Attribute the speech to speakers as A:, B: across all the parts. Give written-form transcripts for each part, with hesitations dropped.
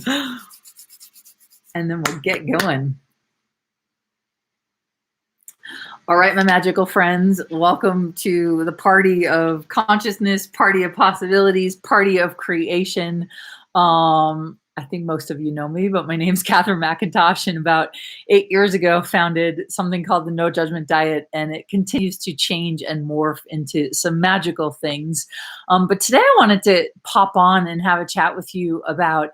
A: And then we'll get going. All right, my magical friends, welcome to the party of consciousness, party of possibilities, party of creation. I think most of you know me, but my name's Katherine McIntosh, and about 8 years ago founded something called the No Judgment Diet, and it continues to change and morph into some magical things. But today I wanted to pop on and have a chat with you about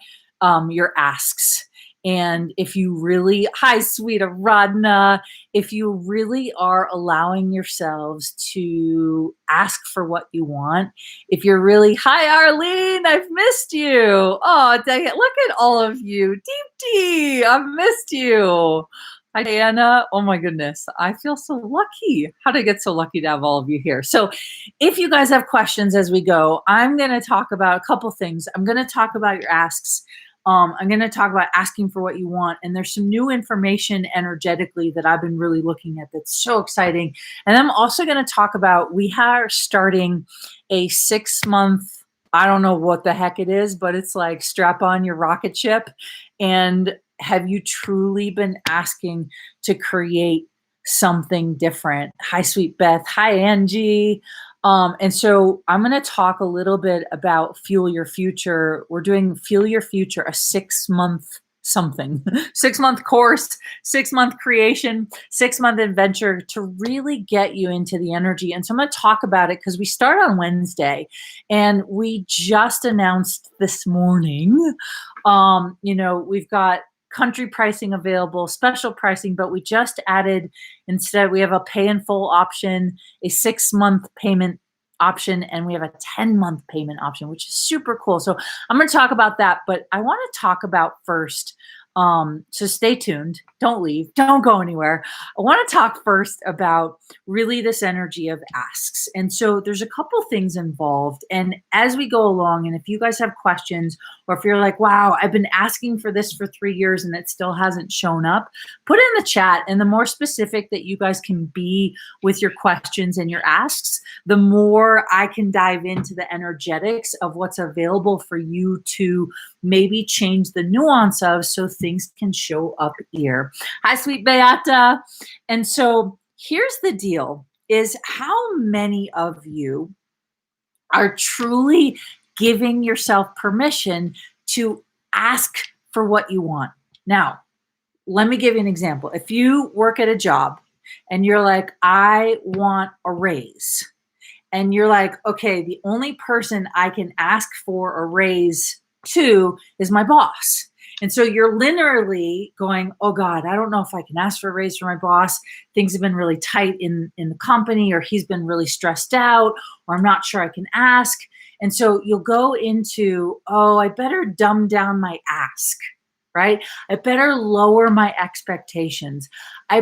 A: your asks. And if you really, hi, sweet Aradna, if you really are allowing yourselves to ask for what you want, if you're really, hi, Arlene, I've missed you. Oh, dang it. Look at all of you. Deep, I've missed you. Hi, Diana. Oh my goodness. I feel so lucky. How did I get so lucky to have all of you here? So if you guys have questions as we go, I'm going to talk about a couple things. I'm going to talk about your asks. I'm going to talk about asking for what you want. And there's some new information energetically that I've been really looking at that's so exciting. And I'm also going to talk about, we are starting a 6-month, I don't know what the heck it is, but it's like strap on your rocket ship. And have you truly been asking to create something different? Hi, sweet Beth. Hi, Angie. And so I'm going to talk a little bit about Fuel Your Future. We're doing Fuel Your Future, a 6-month something, 6-month course, 6-month creation, 6-month adventure to really get you into the energy. And so I'm going to talk about it because we start on Wednesday, and we just announced this morning, we've got country pricing available, special pricing, but we just added, instead, we have a pay in full option, a 6-month payment option, and we have a 10-month payment option, which is super cool. So I'm going to talk about that, but I want to talk about first, so stay tuned, don't leave, don't go anywhere. I want to talk first about really this energy of asks. And so there's a couple things involved. And as we go along, and if you guys have questions, or if you're like, wow, I've been asking for this for 3 years and it still hasn't shown up, put it in the chat. And the more specific that you guys can be with your questions and your asks, the more I can dive into the energetics of what's available for you to maybe change the nuance of, so things can show up here. Hi, sweet Beata. And so here's the deal, is how many of you are truly giving yourself permission to ask for what you want? Now, let me give you an example. If you work at a job and you're like, I want a raise, and you're like, okay, the only person I can ask for a raise to is my boss. And so you're linearly going, oh God, I don't know if I can ask for a raise for my boss. Things have been really tight in the company, or he's been really stressed out, or I'm not sure I can ask. And so you'll go into, oh, I better dumb down my ask, right? I better lower my expectations.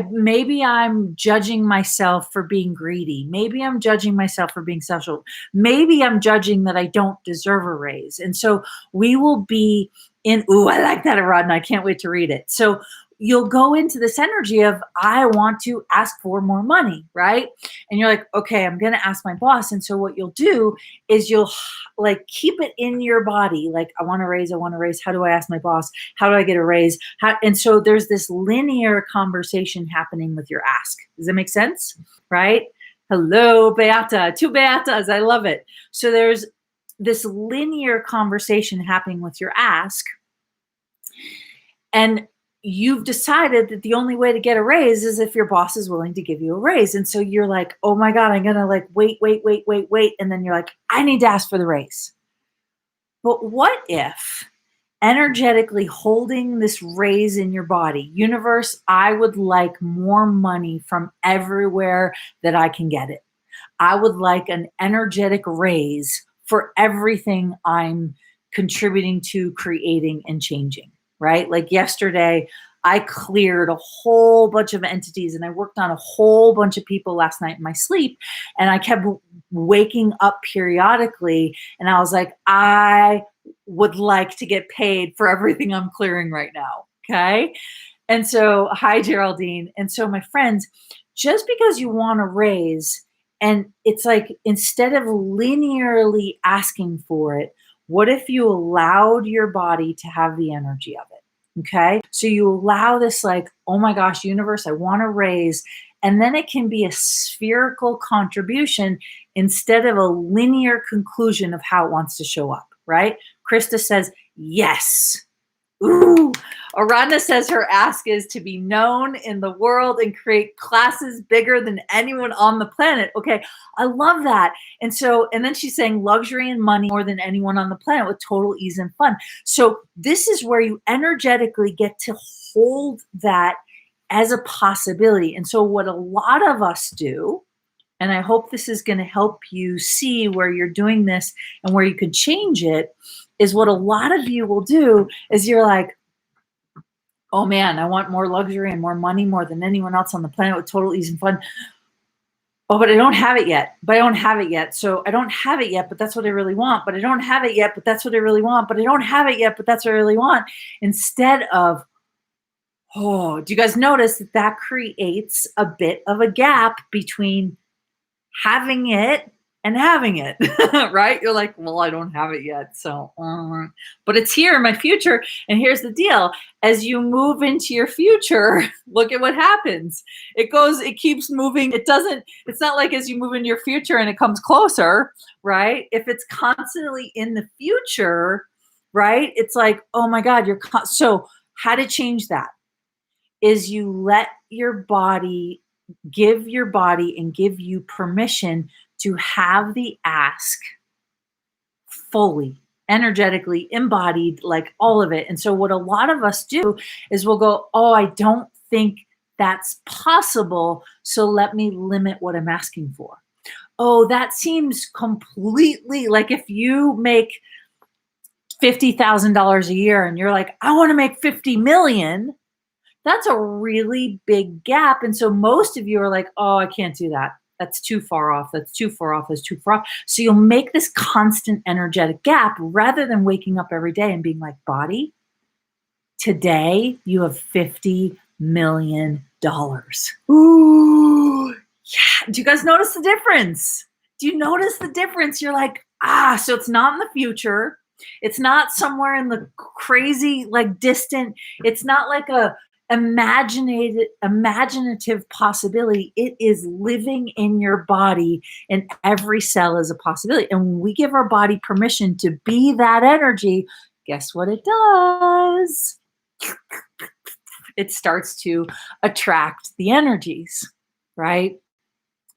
A: Maybe I'm judging myself for being greedy. Maybe I'm judging myself for being selfish. Maybe I'm judging that I don't deserve a raise. And so we will be in, ooh, I like that, Aradna. I can't wait to read it. So you'll go into this energy of, I want to ask for more money, right? And you're like, okay, I'm going to ask my boss. And so what you'll do is you'll like keep it in your body. Like, I want to raise. How do I ask my boss? How do I get a raise? And so there's this linear conversation happening with your ask. Does that make sense? Right? Hello, Beata. 2 Beatas. I love it. So there's this linear conversation happening with your ask. And you've decided that the only way to get a raise is if your boss is willing to give you a raise. And so you're like, oh my God, I'm going to like, wait. And then you're like, I need to ask for the raise. But what if energetically holding this raise in your body, universe, I would like more money from everywhere that I can get it. I would like an energetic raise for everything I'm contributing to, creating, and changing. Right? Like yesterday, I cleared a whole bunch of entities and I worked on a whole bunch of people last night in my sleep. And I kept waking up periodically. And I was like, I would like to get paid for everything I'm clearing right now. Okay. And so, hi, Geraldine. And so, my friends, just because you want to raise, and it's like, instead of linearly asking for it, What if you allowed your body to have the energy of it? Okay. So you allow this, like, oh my gosh, universe, I want to raise. And then it can be a spherical contribution instead of a linear conclusion of how it wants to show up, right? Krista says, yes. Ooh, Aradhana says her ask is to be known in the world and create classes bigger than anyone on the planet. Okay, I love that. And so, and then she's saying luxury and money more than anyone on the planet with total ease and fun. So this is where you energetically get to hold that as a possibility. And so what a lot of us do, and I hope this is going to help you see where you're doing this and where you could change it, is what a lot of you will do is you're like, oh man, I want more luxury and more money more than anyone else on the planet with total ease and fun. Oh, but I don't have it yet. But I don't have it yet. So I don't have it yet, but that's what I really want. But I don't have it yet, but that's what I really want. But I don't have it yet, but that's what I really want. Instead of, oh, do you guys notice that that creates a bit of a gap between having it and having it, right? You're like, well, I don't have it yet. So, but it's here in my future. And here's the deal. As you move into your future, look at what happens. It keeps moving. It's not like as you move into your future and it comes closer, right? If it's constantly in the future, right? It's like, oh my God, so how to change that is you let your body give you permission to have the ask fully, energetically embodied, like all of it. And so what a lot of us do is we'll go, oh, I don't think that's possible. So let me limit what I'm asking for. Oh, that seems completely like if you make $50,000 a year and you're like, I want to make 50 million. That's a really big gap. And so most of you are like, oh, I can't do that. That's too far off. That's too far off. That's too far off. So you'll make this constant energetic gap rather than waking up every day and being like, body, today you have $50 million. Ooh, yeah. Do you guys notice the difference? Do you notice the difference? You're like, so it's not in the future. It's not somewhere in the crazy, like distant. It's not like a imaginative possibility. It is living in your body, and every cell is a possibility. And when we give our body permission to be that energy, guess what it does? It starts to attract the energies, right?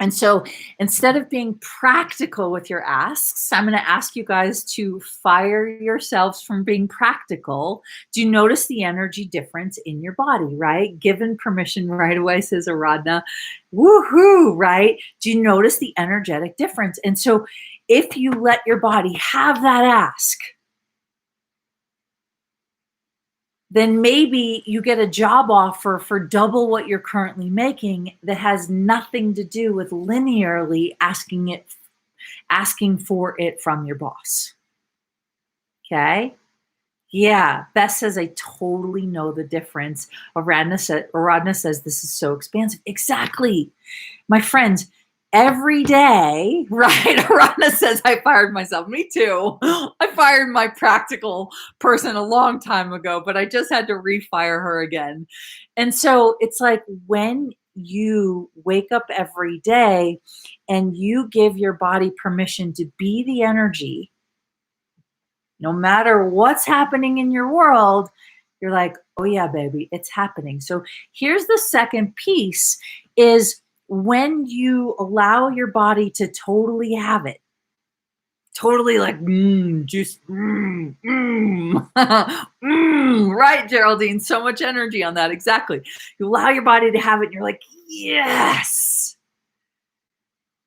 A: And so instead of being practical with your asks, I'm going to ask you guys to fire yourselves from being practical. Do you notice the energy difference in your body, right? Given permission right away, says Aradhana. Woohoo, right? Do you notice the energetic difference? And so if you let your body have that ask, then maybe you get a job offer for double what you're currently making that has nothing to do with linearly asking for it from your boss. Okay? Yeah, Beth says, I totally know the difference. Aradhana says, this is so expansive. Exactly. My friends, every day, right? Aradhana says, I fired myself. Me too. I fired my practical person a long time ago, but I just had to refire her again. And so it's like when you wake up every day and you give your body permission to be the energy, no matter what's happening in your world, you're like, oh yeah, baby, it's happening. So here's the second piece is when you allow your body to totally have it, totally like, juice, right, Geraldine, so much energy on that, exactly. You allow your body to have it and you're like, yes.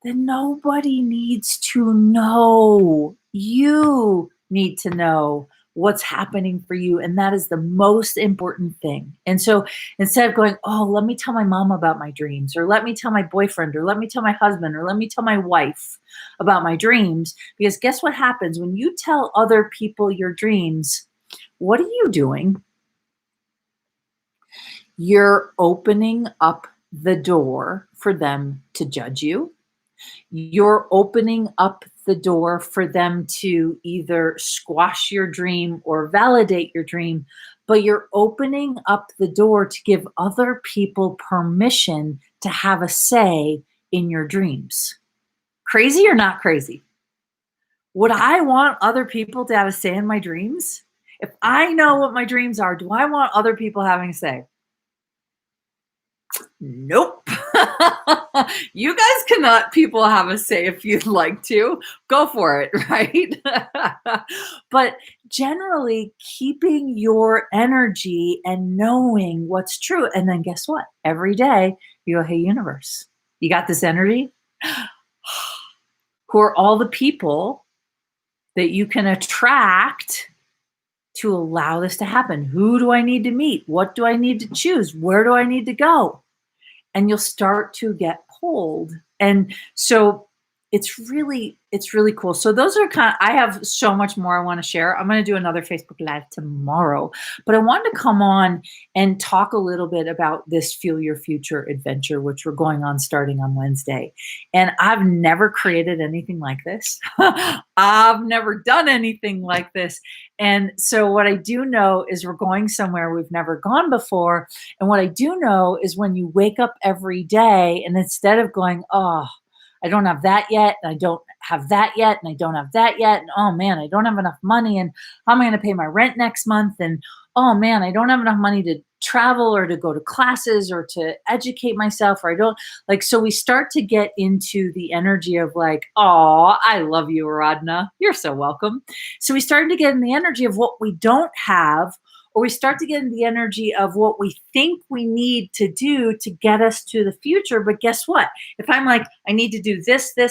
A: Then nobody needs to know. You need to know what's happening for you. And that is the most important thing. And so instead of going, oh, let me tell my mom about my dreams, or let me tell my boyfriend, or let me tell my husband, or let me tell my wife about my dreams, because guess what happens when you tell other people your dreams? What are you doing? You're opening up the door for them to judge you. You're opening up the door for them to either squash your dream or validate your dream, but you're opening up the door to give other people permission to have a say in your dreams. Crazy or not crazy? Would I want other people to have a say in my dreams? If I know what my dreams are, do I want other people having a say? Nope. You guys cannot people have a say if you'd like to. Go for it, right? But generally, keeping your energy and knowing what's true. And then guess what? Every day you go, hey, universe, you got this energy? Who are all the people that you can attract to allow this to happen? Who do I need to meet? What do I need to choose? Where do I need to go? And you'll start to get pulled. And so it's really cool. So those are I have so much more I want to share. I'm going to do another Facebook Live tomorrow, but I wanted to come on and talk a little bit about this Feel Your Future adventure, which we're going on starting on Wednesday. And I've never created anything like this. I've never done anything like this. And so what I do know is we're going somewhere we've never gone before. And what I do know is when you wake up every day and instead of going, oh, I don't have that yet, and I don't have that yet, and I don't have that yet, and oh man, I don't have enough money, and how am I going to pay my rent next month? And oh man, I don't have enough money to travel or to go to classes or to educate myself, or I don't like, so we start to get into the energy of like, oh, I love you, Aradhana. You're so welcome. So we started to get in the energy of what we don't have, or we start to get in the energy of what we think we need to do to get us to the future. But guess what? If I'm like, I need to do this, and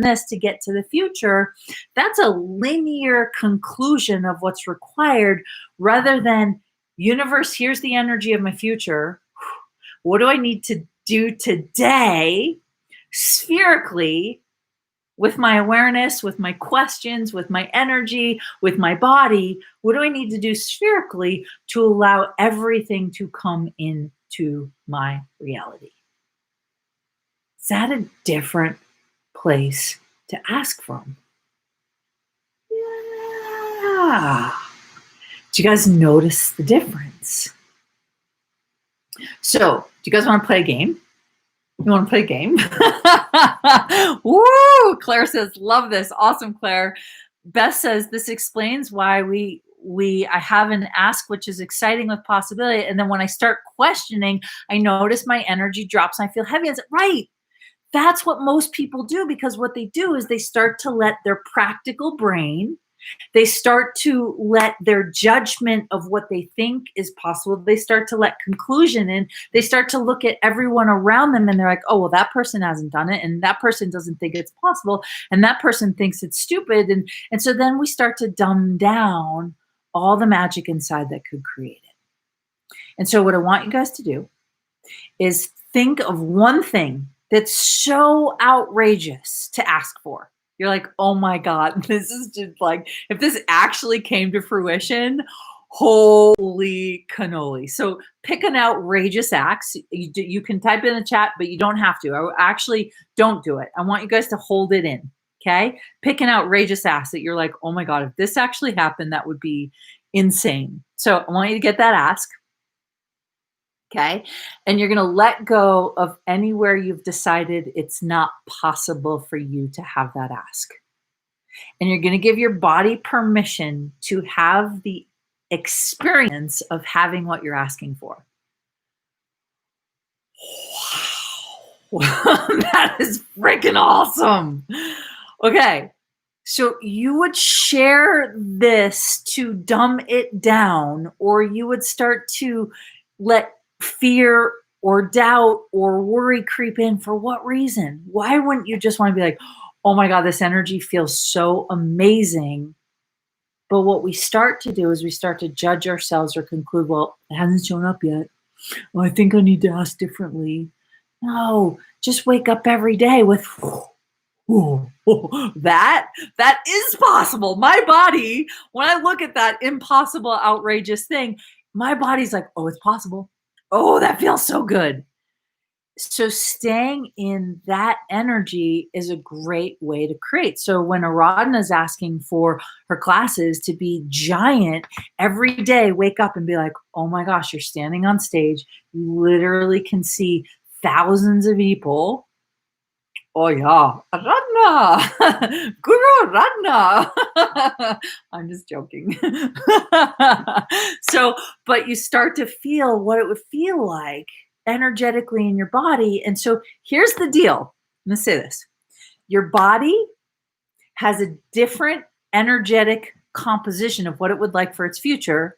A: this to get to the future, that's a linear conclusion of what's required rather than, universe, here's the energy of my future. What do I need to do today, spherically, with my awareness, with my questions, with my energy, with my body? What do I need to do spherically to allow everything to come into my reality? Is that a different place to ask from? Yeah. Do you guys notice the difference? So, do you guys want to play a game? You want to play a game? Woo! Claire says, love this. Awesome, Claire. Beth says, this explains why I have an ask, which is exciting with possibility. And then when I start questioning, I notice my energy drops and I feel heavy. I said, right. That's what most people do, because what they do is they start to let their practical brain, they start to let their judgment of what they think is possible, they start to let conclusion in, they start to look at everyone around them and they're like, oh, well, that person hasn't done it, and that person doesn't think it's possible, and that person thinks it's stupid. And so then we start to dumb down all the magic inside that could create it. And so what I want you guys to do is think of one thing that's so outrageous to ask for. You're like, oh my God, this is just like, if this actually came to fruition, holy cannoli. So pick an outrageous ask. You can type in the chat, but you don't have to. I actually don't do it. I want you guys to hold it in, okay? Pick an outrageous ask that you're like, oh my God, if this actually happened, that would be insane. So I want you to get that ask. Okay. And you're going to let go of anywhere you've decided it's not possible for you to have that ask. And you're going to give your body permission to have the experience of having what you're asking for. Wow. That is freaking awesome. Okay. So you would share this to dumb it down, or you would start to let fear or doubt or worry creep in. For what reason? Why wouldn't you just want to be like, oh my God, this energy feels so amazing? But what we start to do is we start to judge ourselves or conclude, well, it hasn't shown up yet. Well, I think I need to ask differently. No, just wake up every day with, that is possible. My body, when I look at that impossible, outrageous thing, my body's like, oh, it's possible. Oh, that feels so good. So staying in that energy is a great way to create. So when Aradhana is asking for her classes to be giant, every day wake up and be like, oh my gosh, you're standing on stage. You literally can see thousands of people. Oh yeah, Aradhana, Guru Aradhana. I'm just joking. So, but you start to feel what it would feel like energetically in your body. And so here's the deal. I'm going to say this. Your body has a different energetic composition of what it would like for its future.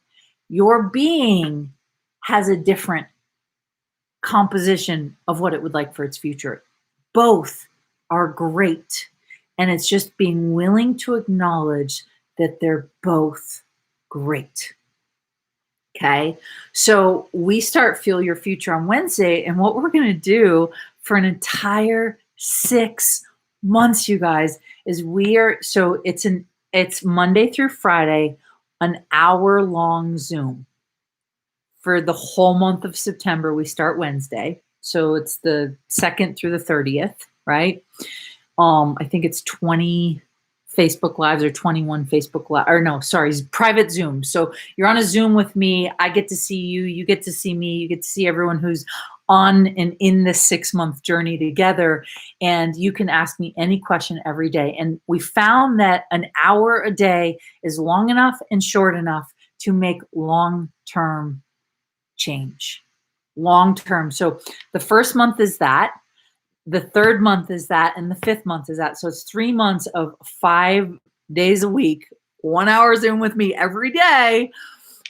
A: Your being has a different composition of what it would like for its future. Both are great. And it's just being willing to acknowledge that they're both great. Okay. So we start Feel Your Future on Wednesday. And what we're going to do for an entire 6 months, you guys, is it's Monday through Friday, an hour-long Zoom. For the whole month of September, we start Wednesday. So it's the 2nd through the 30th, right? I think it's 20 Facebook Lives or 21 Facebook Live, or no, sorry, private Zoom. So you're on a Zoom with me. I get to see you. You get to see me. You get to see everyone who's on and in this 6-month journey together. And you can ask me any question every day. And we found that an hour a day is long enough and short enough to make long-term change. Long-term. So the first month is that. The 3rd month is that, and the 5th month is that. So it's 3 months of 5 days a week, 1 hour Zoom with me every day,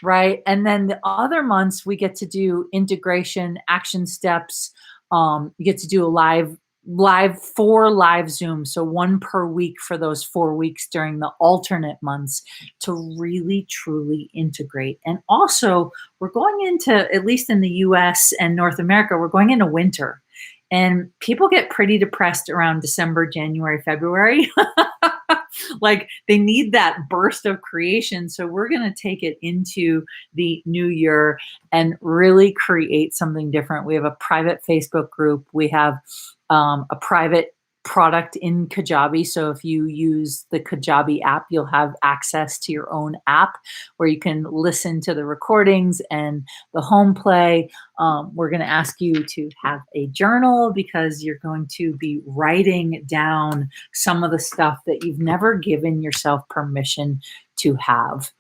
A: right? And then the other months we get to do integration, action steps. You get to do a 4 live Zooms, so 1 per week for those 4 weeks during the alternate months to really, truly integrate. And also, we're going into, at least in the US and North America, we're going into winter. And people get pretty depressed around December, January, February. Like they need that burst of creation. So we're going to take it into the new year and really create something different. We have a private Facebook group. We have a private product in Kajabi. So if you use the Kajabi app, you'll have access to your own app where you can listen to the recordings and the home play. We're going to ask you to have a journal because you're going to be writing down some of the stuff that you've never given yourself permission to have.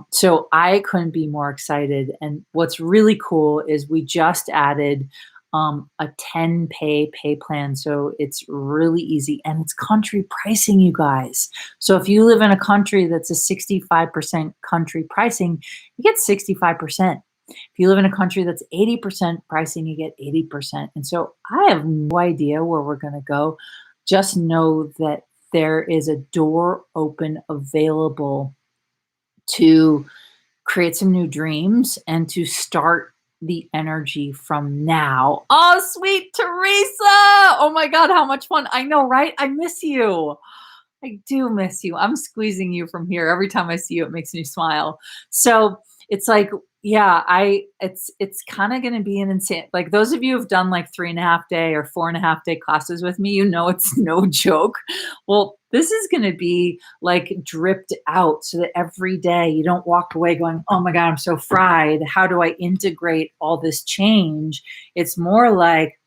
A: So I couldn't be more excited. And what's really cool is we just added a 10 pay plan. So it's really easy and it's country pricing, you guys. So if you live in a country that's a 65% country pricing, you get 65%. If you live in a country that's 80% pricing, you get 80%. And so I have no idea where we're going to go. Just know that there is a door open available to create some new dreams and to start the energy from now. Oh, sweet Teresa. Oh my God, how much fun. I know, right? I miss you. I do miss you. I'm squeezing you from here. Every time I see you, it makes me smile. So it's like, yeah, it's kind of going to be an insane, like those of you who've done like 3.5 day or 4.5 day classes with me, you know, it's no joke. Well, this is going to be like dripped out so that every day you don't walk away going, oh my God, I'm so fried. How do I integrate all this change? It's more like,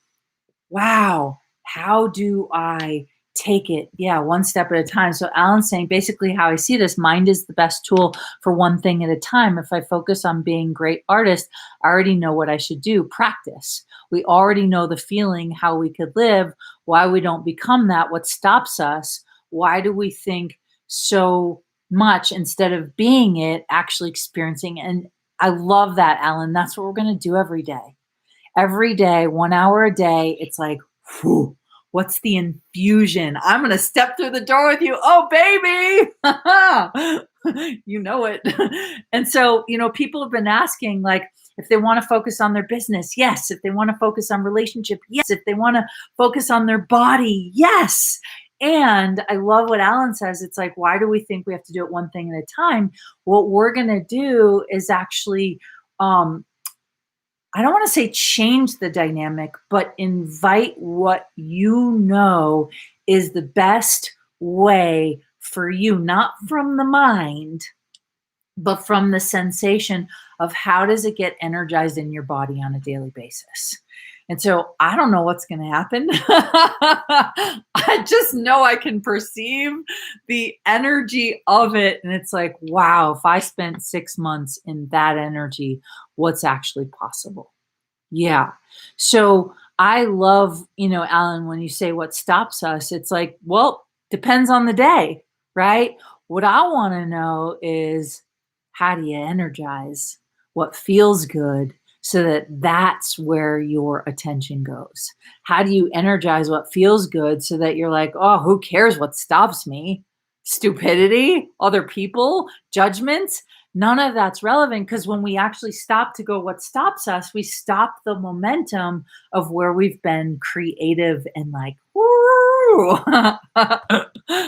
A: wow, how do I take it? Yeah, one step at a time. So Alan's saying basically how I see this, mind is the best tool for one thing at a time. If I focus on being a great artist, I already know what I should do. Practice. We already know the feeling, how we could live, why we don't become that, what stops us, why do we think so much instead of being it, actually experiencing. And I love that, Alan. That's what we're going to do every day. Every day, 1 hour a day, it's like, whew, what's the infusion? I'm going to step through the door with you. Oh, baby. You know it. And so, you know, people have been asking, like, if they want to focus on their business, yes. If they want to focus on relationship, yes. If they want to focus on their body, yes. And I love what Alan says. It's like, why do we think we have to do it one thing at a time? What we're going to do is actually, I don't want to say change the dynamic, but invite what you know is the best way for you, not from the mind, but from the sensation of how does it get energized in your body on a daily basis. And so I don't know what's going to happen. I just know I can perceive the energy of it. And it's like, wow, if I spent 6 months in that energy, what's actually possible? Yeah. So I love, Alan, when you say what stops us, it's like, well, depends on the day, right? What I want to know is, how do you energize what feels good so that that's where your attention goes? How do you energize what feels good so that you're like, oh, who cares what stops me? Stupidity, other people, judgments. None of that's relevant, because when we actually stop to go, what stops us, we stop the momentum of where we've been creative and like, woo.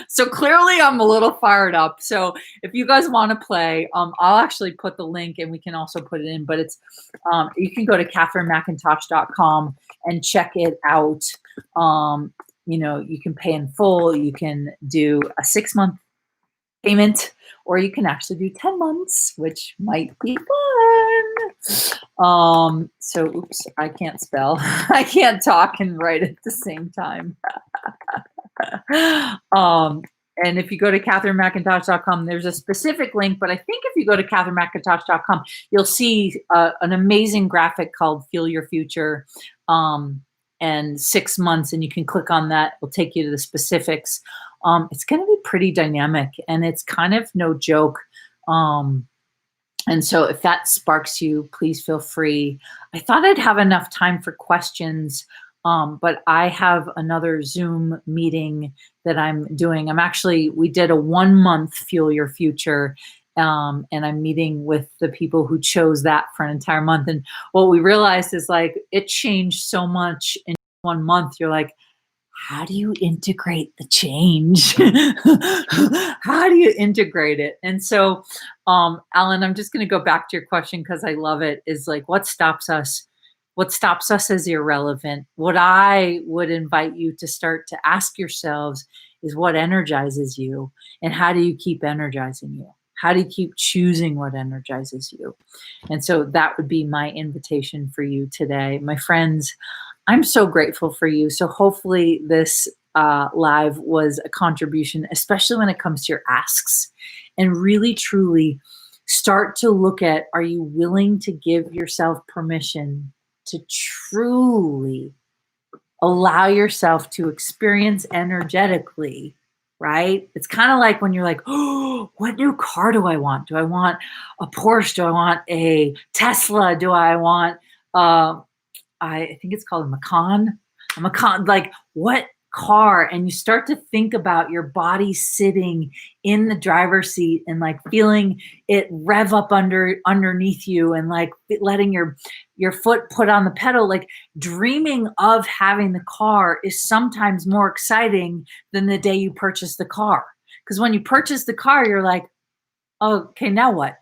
A: So clearly I'm a little fired up. So if you guys want to play, I'll actually put the link and we can also put it in, but it's, you can go to katherinemcintosh.com and check it out. You can pay in full, you can do a 6-month payment, or you can actually do 10 months, which might be fun. So oops, I can't spell. I can't talk and write at the same time. And if you go to katherinemcintosh.com, there's a specific link, but I think if you go to katherinemcintosh.com, you'll see an amazing graphic called Feel Your Future, and 6 months, and you can click on that. It'll take you to the specifics. It's going to be pretty dynamic, and it's kind of no joke. And so if that sparks you, please feel free. I thought I'd have enough time for questions, but I have another Zoom meeting that I'm doing. We did a 1-month Fuel Your Future, and I'm meeting with the people who chose that for an entire month. And what we realized is, like, it changed so much in 1 month. You're like, how do you integrate the change? How do you integrate it? And so, Alan, I'm just going to go back to your question because I love it, is like, what stops us? What stops us is irrelevant. What I would invite you to start to ask yourselves is, what energizes you, and how do you keep energizing you? How do you keep choosing what energizes you? And so that would be my invitation for you today. My friends, I'm so grateful for you. So hopefully this live was a contribution, especially when it comes to your asks. And really, truly start to look at, are you willing to give yourself permission to truly allow yourself to experience energetically, right? It's kind of like when you're like, oh, what new car do I want? Do I want a Porsche? Do I want a Tesla? Do I want, I think it's called a Macan. Like, what car? And you start to think about your body sitting in the driver's seat and like feeling it rev up underneath you, and like letting your foot put on the pedal. Like, dreaming of having the car is sometimes more exciting than the day you purchase the car. Because when you purchase the car, you're like, oh, okay, now what?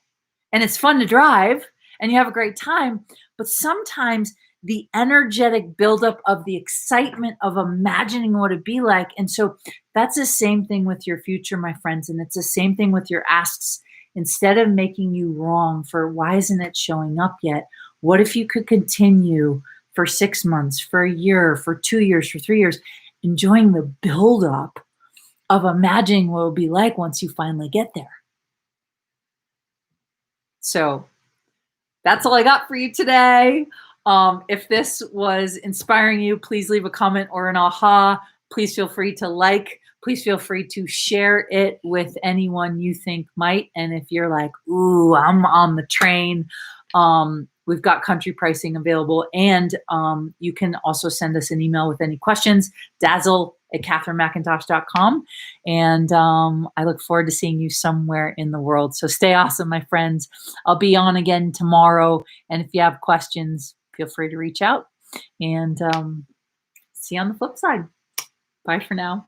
A: And it's fun to drive and you have a great time. But sometimes the energetic buildup of the excitement of imagining what it'd be like. And so that's the same thing with your future, my friends. And it's the same thing with your asks. Instead of making you wrong for why isn't it showing up yet? What if you could continue for 6 months, for a year, for 2 years, for 3 years, enjoying the buildup of imagining what it will be like once you finally get there? So that's all I got for you today. If this was inspiring you, please leave a comment or an aha. Please feel free to like. Please feel free to share it with anyone you think might. And if you're like, ooh, I'm on the train, we've got country pricing available. And you can also send us an email with any questions, dazzle@katherinemcintosh.com. And I look forward to seeing you somewhere in the world. So stay awesome, my friends. I'll be on again tomorrow. And if you have questions, feel free to reach out, and see you on the flip side. Bye for now.